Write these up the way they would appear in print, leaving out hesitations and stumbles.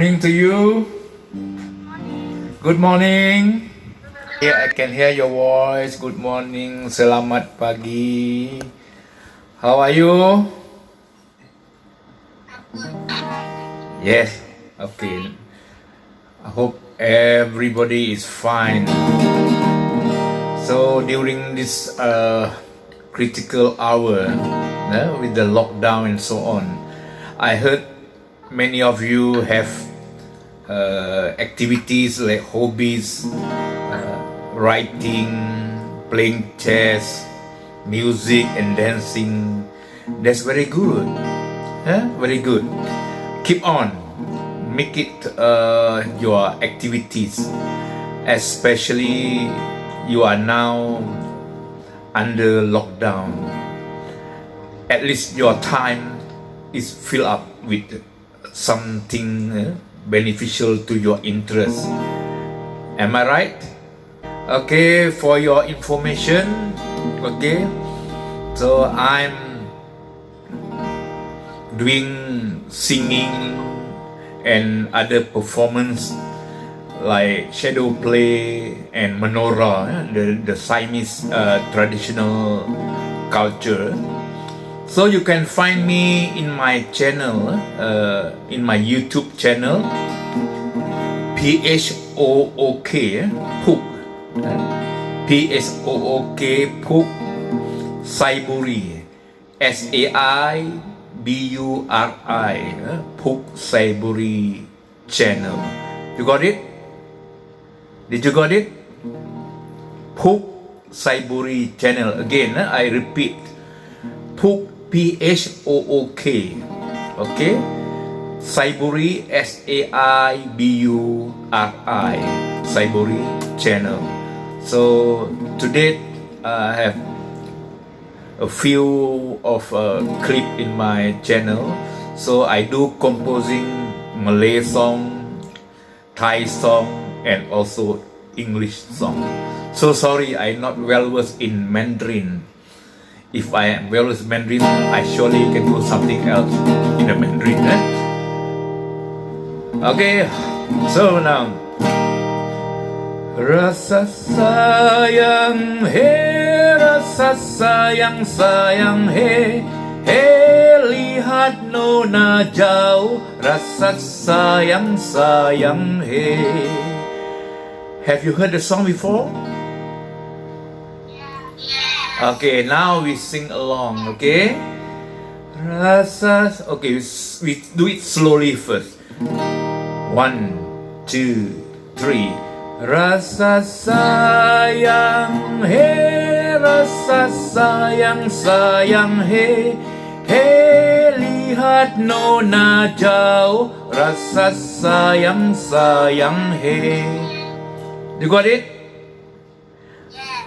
morning to you. Good morning. Yeah, I can hear your voice. Good morning. Selamat pagi. How are you? Yes. Okay. I hope everybody is fine. So during this critical hour, with the lockdown and so on, I heard many of you have activities like hobbies, writing, playing chess, music and dancing. That's very good. Very good. Keep on. Make it your activities. Especially you are now under lockdown. At least your time is filled up with something beneficial to your interest. Am I right? Okay, for your information, okay, so I'm doing singing and other performance like shadow play and menorah, the Siamese traditional culture. So you can find me in my channel, in my YouTube channel, PHOOK, Phuk, PHOOK, Phuk Saiburi, SAIBURI, Phuk Saiburi channel. You got it? Did you got it? Phuk Saiburi channel. Again, I repeat, Phuk, PHOOK, okay? Saiburi, SAIBURI, Saiburi channel. So today I have a few of clip in my channel. So I do composing Malay song, Thai song, and also English song. So sorry, I'm not well versed in Mandarin. If I am well with Mandarin, I surely can do something else in the Mandarin. Okay, so now. Rasa sayang, hey, rasa sayang, sayang, hey, hey, lihat nona jauh, rasa sayang, sayang, hey. Have you heard the song before? Okay, now we sing along, okay? Rasa, okay, we do it slowly first. 1, 2, 3. Rasa sayang, hey, rasa sayang, sayang, hey, hey, lihat nona jauh, rasa sayang, sayang, hey. You got it?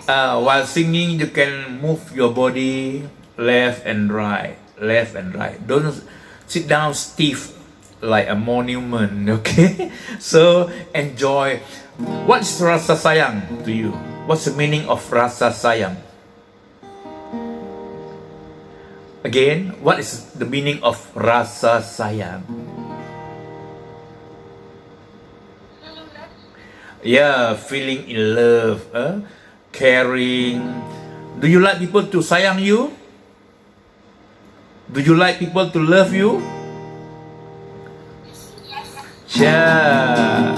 While singing, you can move your body left and right, left and right. Don't sit down stiff like a monument, okay? So enjoy. What's rasa sayang to you? What's the meaning of rasa sayang? Again, what is the meaning of rasa sayang? Yeah, feeling in love, caring. Do you like people to sayang you? Do you like people to love you? Yeah.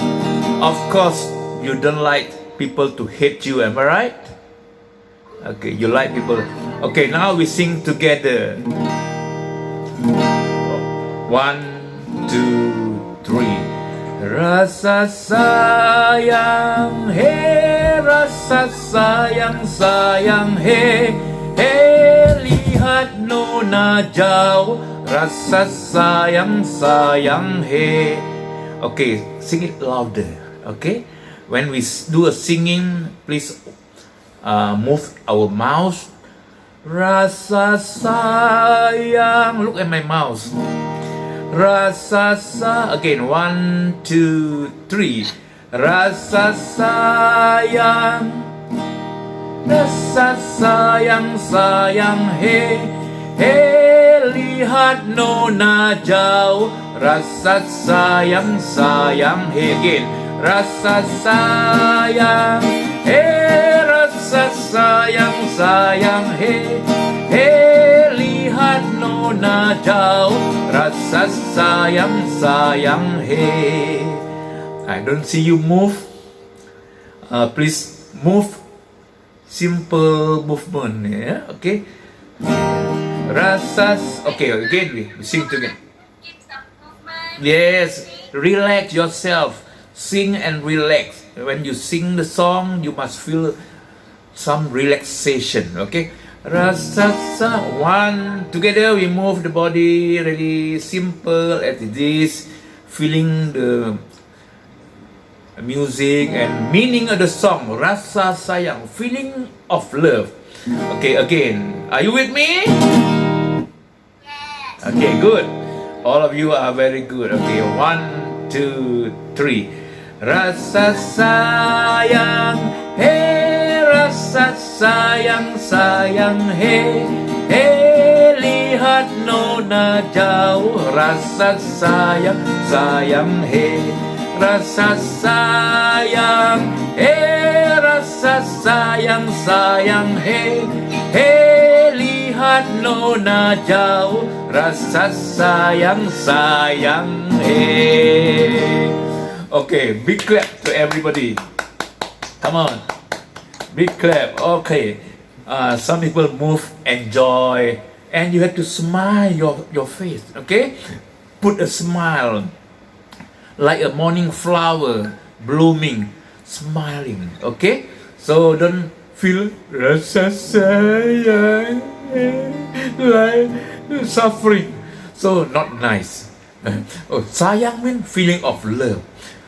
Of course, you don't like people to hate you, am I right? Okay, you like people. Okay, now we sing together. 1, 2, 3. Rasa sayang, hey, rasa sayang, sayang, hey, hey, lihat nona jauh, rasa sayang, sayang, hey. Okay, sing it louder, okay? When we do a singing, please move our mouth. Rasa sayang, look at my mouth. Rasa again, 1, 2, 3. Rasa sayang, rasa sayang, sayang, hey, hey, lihat nona jauh, rasa sayang sayang he. Again, rasa sayang he, rasa sayang sayang he. He, lihat nona jauh, rasa sayang sayang he. I don't see you move. Please move. Simple movement, yeah. Okay. Rasa. Okay. Again, we sing together. Yes. Relax yourself. Sing and relax. When you sing the song, you must feel some relaxation. Okay. Rasa. One. Together, we move the body really simple as it is. Feeling the music and meaning of the song, rasa sayang, feeling of love. Okay, again, are you with me? Yes. Okay, good. All of you are very good. Okay, 1, 2, 3. Rasa sayang, hey, rasa sayang, sayang, hey, hey, lihat nona jauh, rasa sayang, sayang, hey. Rasa sayang, rasa sayang, sayang, lihat nona jauh, rasa sayang, sayang, Okay, big clap to everybody. Come on, big clap. Okay, some people move, enjoy, and you have to smile your face. Okay, put a smile. Like a morning flower blooming, smiling. Okay, so don't feel rasa sayang like suffering. So not nice. Sayang means feeling of love.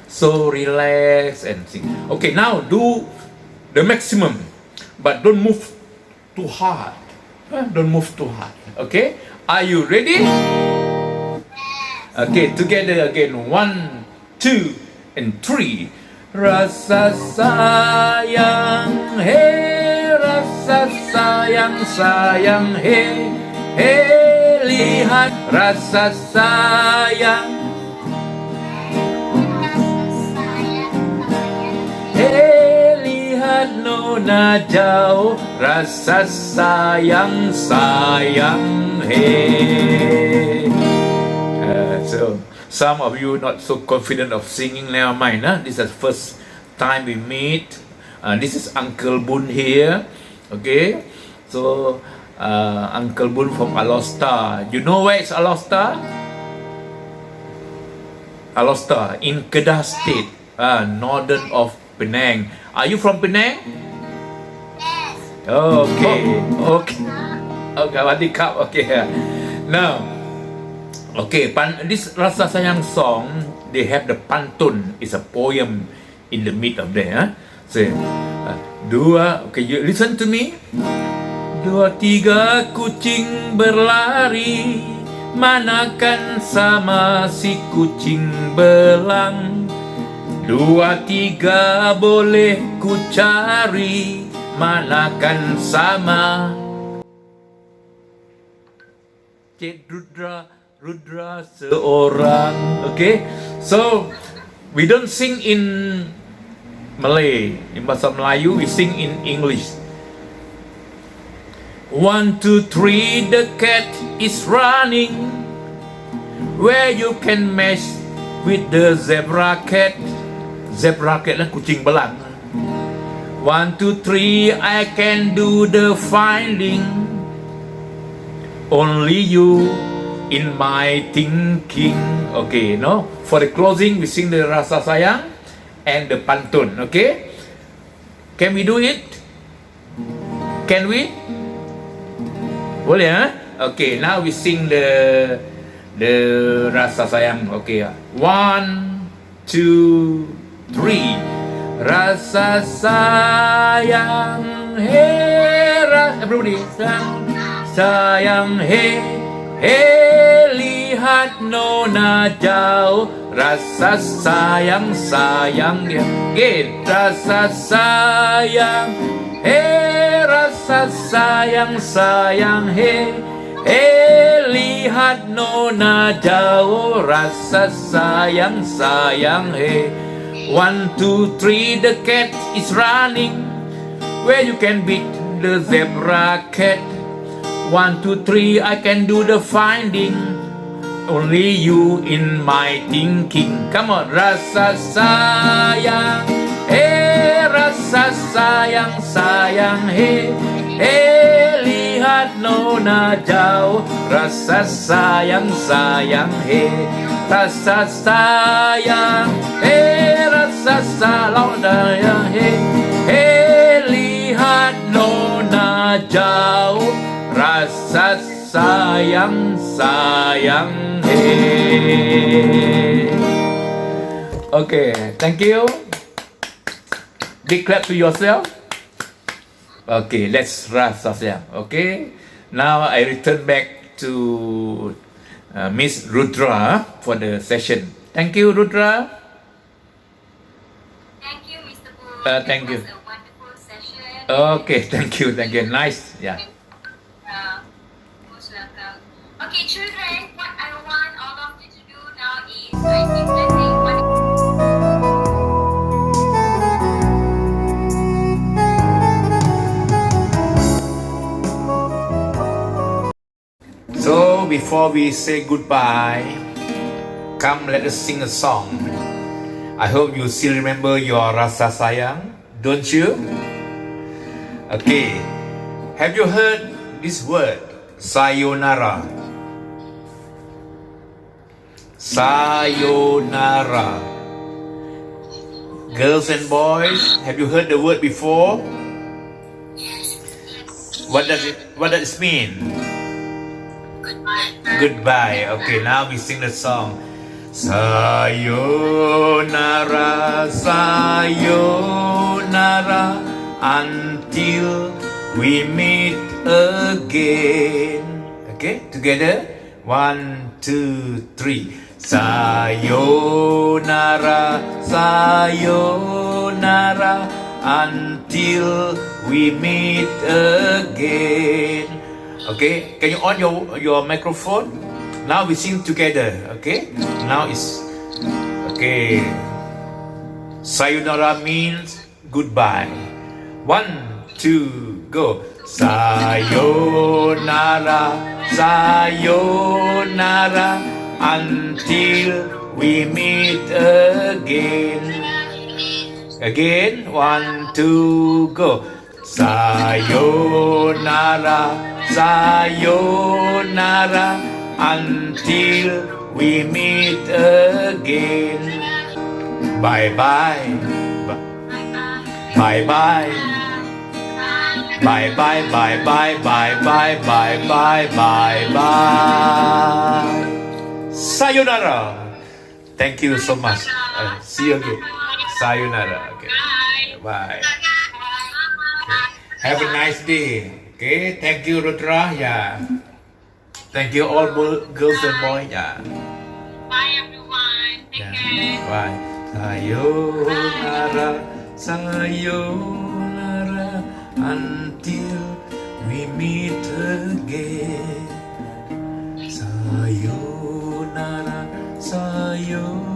So relax and sing. Okay, now do the maximum, but don't move too hard. Don't move too hard. Okay, are you ready? Okay, together again. 1, 2, and 3. Rasa sayang, hey, rasa sayang, sayang, hey, hey, lihat rasa sayang, hey, lihat nona jauh, rasa sayang, sayang, hey. So some of you not so confident of singing, never mind. This is the first time we meet. This is Uncle Boon here. Okay, so Uncle Boon from Alostar. You know where is Alostar? Alostar in Kedah State, northern of Penang. Are you from Penang? Yes. Okay. Okay. Okay. Wadikap. Okay. Now. Okay, this Rasa Sayang song, they have the pantun. It's a poem in the mid of there. So, okay, you listen to me. 2, 3 kucing berlari, manakan sama si kucing belang. 2, 3 boleh ku cari, manakan sama Cik Rudra seorang. Okay, so we don't sing in Malay. In bahasa Melayu, we sing in English. 1, 2, 3, the cat is running where you can match with the zebra cat. Zebra cat lah kucing belang. 1, 2, 3, I can do the finding. Only you in my thinking. Okay, no? For the closing, we sing the Rasa Sayang and the pantun. Okay? Can we do it? Can we? Boleh, huh? Okay, now we sing the Rasa Sayang. Okay, 1, 2, 3. Rasa sayang, hey, everybody, sayang, hey, hey, lihat nona jauh, rasa sayang, sayang dia. Again, rasa sayang, hey, rasa sayang, sayang, hey, hey, lihat nona jauh rasa sayang sayang hey. 1, 2, 3 the cat is running where you can beat the zebra cat. 1, 2, 3 I can do the finding only you in my thinking. Come on, rasa sayang, rasa sayang sayang, lihat nona jauh, rasa sayang sayang, rasa sayang, rasa sayang, lihat nona jauh, rasa sayang sayang, Okay, thank you. Big clap to yourself. Okay, let's rest ourselves. Okay, now I return back to Miss Rudra for the session. Thank you, Rudra. Thank you, Mr. Boo. Thank you. It was a wonderful session. Okay, thank you. Nice, yeah. Most welcome. Okay, children, what I want all of you to do now is I keep letting one. So before we say goodbye, come let us sing a song. I hope you still remember your rasa sayang, don't you? Okay, have you heard this word, sayonara? Sayonara. Girls and boys, have you heard the word before? What does it mean? Goodbye. Okay, now we sing the song. Sayonara, sayonara, until we meet again. Okay, together. 1, 2, 3. Sayonara, sayonara, until we meet again. Okay, can you on your microphone? Now we sing together. Okay, now it's okay. Sayonara means goodbye. 1, 2, go. Sayonara, sayonara, until we meet again. Again, 1, 2, go. Sayonara, sayonara, until we meet again. Bye bye. Bye bye. Bye bye bye bye bye bye bye bye bye bye. Sayonara. Thank you so much. See you again. Sayonara. Okay. Bye. Have a nice day. Okay, thank you, Rudra. Yeah. Thank you, all girls and boys. Yeah. Bye, everyone. Take care. Bye. Sayonara, sayonara, until we meet again. Sayonara, sayonara.